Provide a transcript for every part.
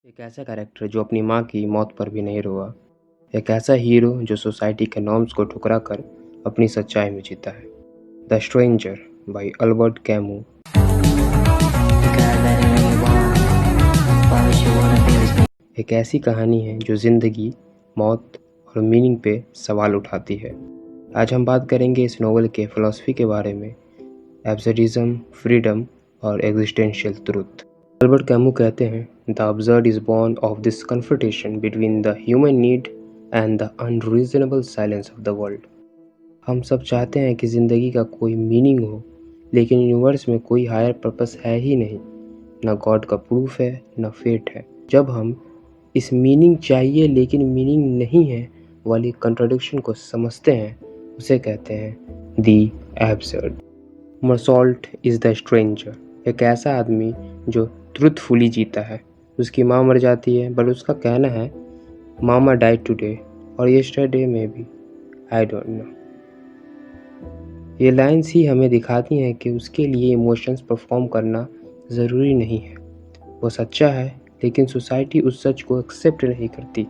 एक ऐसा कैरेक्टर जो अपनी माँ की मौत पर भी नहीं रोआ। एक ऐसा हीरो जो सोसाइटी के नॉर्म्स को ठुकरा कर अपनी सच्चाई में जीता है। The stranger bye Albert Camus. एक ऐसी कहानी है जो जिंदगी, मौत और मीनिंग पे सवाल उठाती है। आज हम बात करेंगे इस नॉवल के फिलॉसफी के बारे में, एब्सर्डिज्म, फ्रीडम और एग्जिस्टेंशियल ट्रुथ। अल्बर्ट कैमू कहते हैं, the absurd is born of this confrontation between the human need and the unreasonable silence of the world। हम सब चाहते हैं कि ज़िंदगी का कोई मीनिंग हो, लेकिन यूनिवर्स में कोई हायर पर्पस है ही नहीं। न गॉड का प्रूफ है, न फेट है। जब हम इस मीनिंग चाहिए लेकिन मीनिंग नहीं है वाली कंट्राडिक्शन को समझते हैं, उसे कहते हैं दी एब्सर्ड। मर्सॉल्ट इज़ द स्ट्रेंजर, एक ऐसा आदमी जो ट्रूथफुली जीता है। उसकी माँ मर जाती है, बट उसका कहना है मामा डाइड टुडे और यस्टरडे में भी, आई डोंट नो। ये लाइन्स ही हमें दिखाती हैं कि उसके लिए इमोशंस परफॉर्म करना ज़रूरी नहीं है। वो सच्चा है, लेकिन सोसाइटी उस सच को एक्सेप्ट नहीं करती।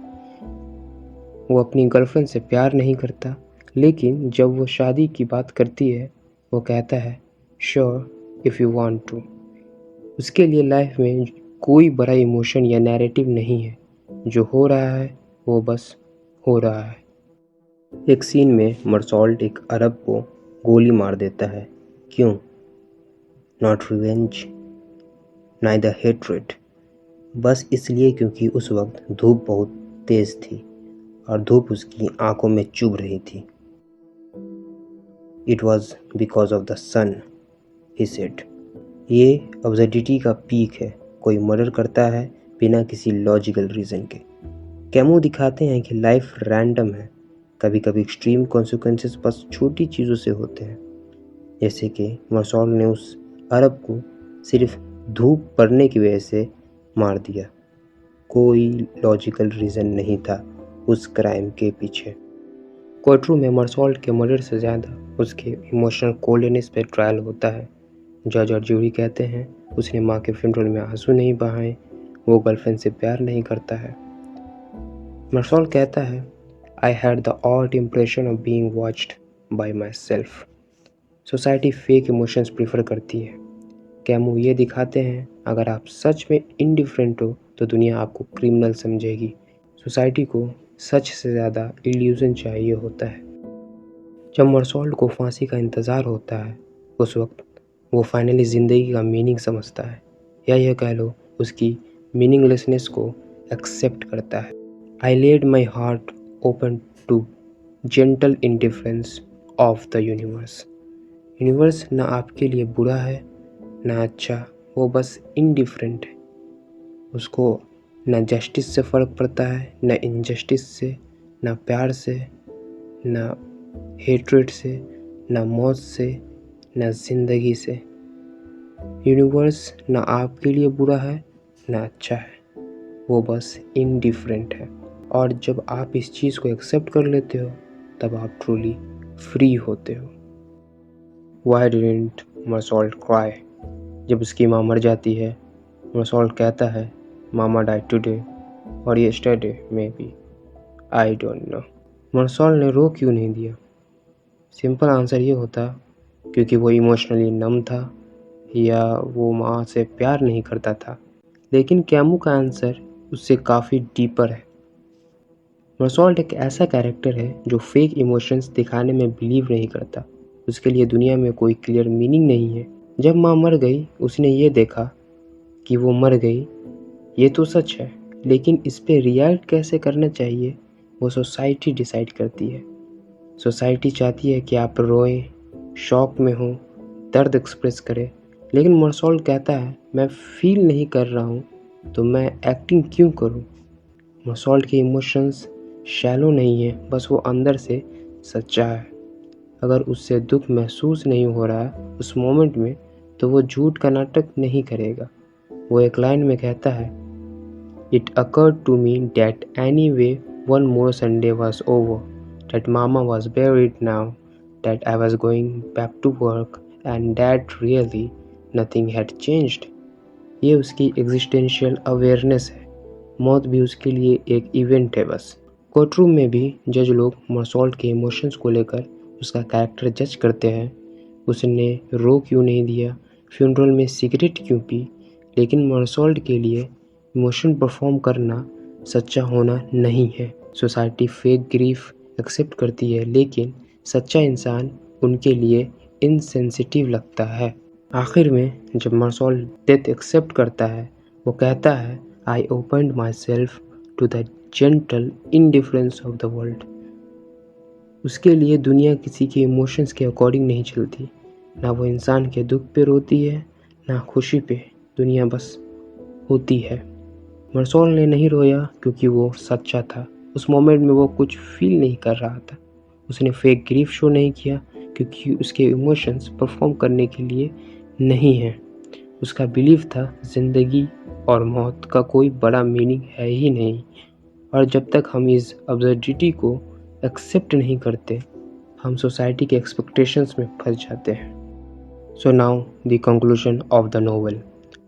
वो अपनी गर्लफ्रेंड से प्यार नहीं करता, लेकिन जब वो शादी की बात करती है, वो कहता है sure if you want to. उसके लिए लाइफ में कोई बड़ा इमोशन या नैरेटिव नहीं है। जो हो रहा है वो बस हो रहा है। एक सीन में मर्सॉल्ट एक अरब को गोली मार देता है। क्यों? नॉट रिवेंज, नाइदर हेट्रेड, बस इसलिए क्योंकि उस वक्त धूप बहुत तेज थी और धूप उसकी आंखों में चुभ रही थी। It was because of the sun, he said. ये अब्सर्डिटी का पीक है। कोई मर्डर करता है बिना किसी लॉजिकल रीज़न के। कैमू दिखाते हैं कि लाइफ रैंडम है। कभी कभी एक्सट्रीम कॉन्सिक्वेंसेस बस छोटी चीज़ों से होते हैं, जैसे कि मर्सॉल्ट ने उस अरब को सिर्फ धूप पड़ने की वजह से मार दिया। कोई लॉजिकल रीज़न नहीं था उस क्राइम के पीछे। कोर्टरूम में मर्सॉल्ट के मर्डर से ज़्यादा उसके इमोशनल कोल्डनेस पे ट्रायल होता है। जज और जूरी कहते हैं उसने माँ के फ्यूनरल में आंसू नहीं बहाए, वो गर्लफ्रेंड से प्यार नहीं करता है। मर्सॉल्ट कहता है I had the odd impression of being watched bye my self. Society fake emotions prefer करती है। कैमू ये दिखाते हैं अगर आप सच में इनडिफरेंट हो तो दुनिया आपको क्रिमिनल समझेगी। सोसाइटी को सच से ज़्यादा इल्यूजन चाहिए होता है। जब मर्सॉल्ट को फांसी का इंतज़ार होता है, उस वक्त वो फाइनली ज़िंदगी का मीनिंग समझता है, या यह कह लो उसकी मीनिंगलेसनेस को एक्सेप्ट करता है। I laid my heart open to gentle indifference of the universe. Universe ना आपके लिए बुरा है ना अच्छा, वो बस इनडिफरेंट है। उसको ना जस्टिस से फ़र्क पड़ता है, ना इनजस्टिस से, ना प्यार से, ना हेट्रेड से, ना मौत से, ना ज़िंदगी से। यूनिवर्स ना आपके लिए बुरा है ना अच्छा है, वो बस इनडिफरेंट है। और जब आप इस चीज़ को एक्सेप्ट कर लेते हो, तब आप ट्रूली फ्री होते हो। Why didn't Meursault cry? जब उसकी माँ मर जाती है, मर्सॉल्ट कहता है मामा डाइड टुडे और यस्टरडे में भी, आई डोंट नो। मर्सॉल्ट ने रो क्यों नहीं दिया? सिंपल आंसर ये होता क्योंकि वो इमोशनली नम था या वो माँ से प्यार नहीं करता था। लेकिन कैमू का आंसर उससे काफ़ी डीपर है। मर्सॉल्ट एक ऐसा कैरेक्टर है जो फेक इमोशंस दिखाने में बिलीव नहीं करता। उसके लिए दुनिया में कोई क्लियर मीनिंग नहीं है। जब माँ मर गई, उसने ये देखा कि वो मर गई, ये तो सच है, लेकिन इस पे रिएक्ट कैसे करना चाहिए वो सोसाइटी डिसाइड करती है। सोसाइटी चाहती है कि आप रोएं, शॉक में हो, दर्द एक्सप्रेस करें, लेकिन मर्सॉल्ट कहता है मैं फील नहीं कर रहा हूँ तो मैं एक्टिंग क्यों करूँ। मर्सॉल्ट के इमोशंस शैलो नहीं है, बस वो अंदर से सच्चा है। अगर उससे दुख महसूस नहीं हो रहा है उस मोमेंट में, तो वो झूठ का नाटक नहीं करेगा। वो एक लाइन में कहता है, it occurred to me that anyway one more Sunday was over, that mama was buried now, that I was going back to work and that really nothing had changed. ये उसकी existential awareness है। मौत भी उसके लिए एक event है बस। कोर्टरूम में भी जज लोग मर्सॉल्ट के इमोशंस को लेकर उसका कैरेक्टर जज करते हैं। उसने रो क्यों नहीं दिया, फ्यूनरल में सिगरेट क्यों पी। लेकिन मर्सॉल्ट के लिए इमोशन परफॉर्म करना सच्चा होना नहीं है। सोसाइटी फेक ग्रीफ एक्सेप्ट करती है, लेकिन सच्चा इंसान उनके लिए इनसेंसिटिव लगता है। आखिर में जब मर्सॉल्ट डेथ एक्सेप्ट करता है, वो कहता है, I opened myself to the gentle indifference of the world. उसके लिए दुनिया किसी के इमोशंस के अकॉर्डिंग नहीं चलती। ना वो इंसान के दुख पे रोती है, ना खुशी पे। दुनिया बस होती है। मर्सॉल्ट ने नहीं रोया क्योंकि वो सच्चा था। उस मोमेंट में वो कुछ फील नहीं कर रहा था। उसने फेक ग्रीफ शो नहीं किया क्योंकि उसके इमोशंस परफॉर्म करने के लिए नहीं हैं। उसका बिलीव था ज़िंदगी और मौत का कोई बड़ा मीनिंग है ही नहीं। और जब तक हम इस अब्सर्डिटी को एक्सेप्ट नहीं करते, हम सोसाइटी के एक्सपेक्टेशंस में फंस जाते हैं। So now the conclusion of the novel.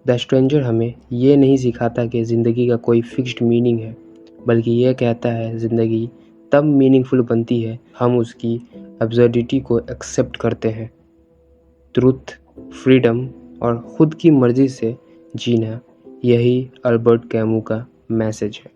The stranger हमें ये नहीं सिखाता कि ज़िंदगी का कोई फिक्स्ड मीनिंग है, बल्कि यह कहता है ज़िंदगी तब मीनिंगफुल बनती है हम उसकी अब्सर्डिटी को एक्सेप्ट करते हैं। ट्रुथ, फ्रीडम और खुद की मर्ज़ी से जीना, यही अल्बर्ट कैमू का मैसेज है।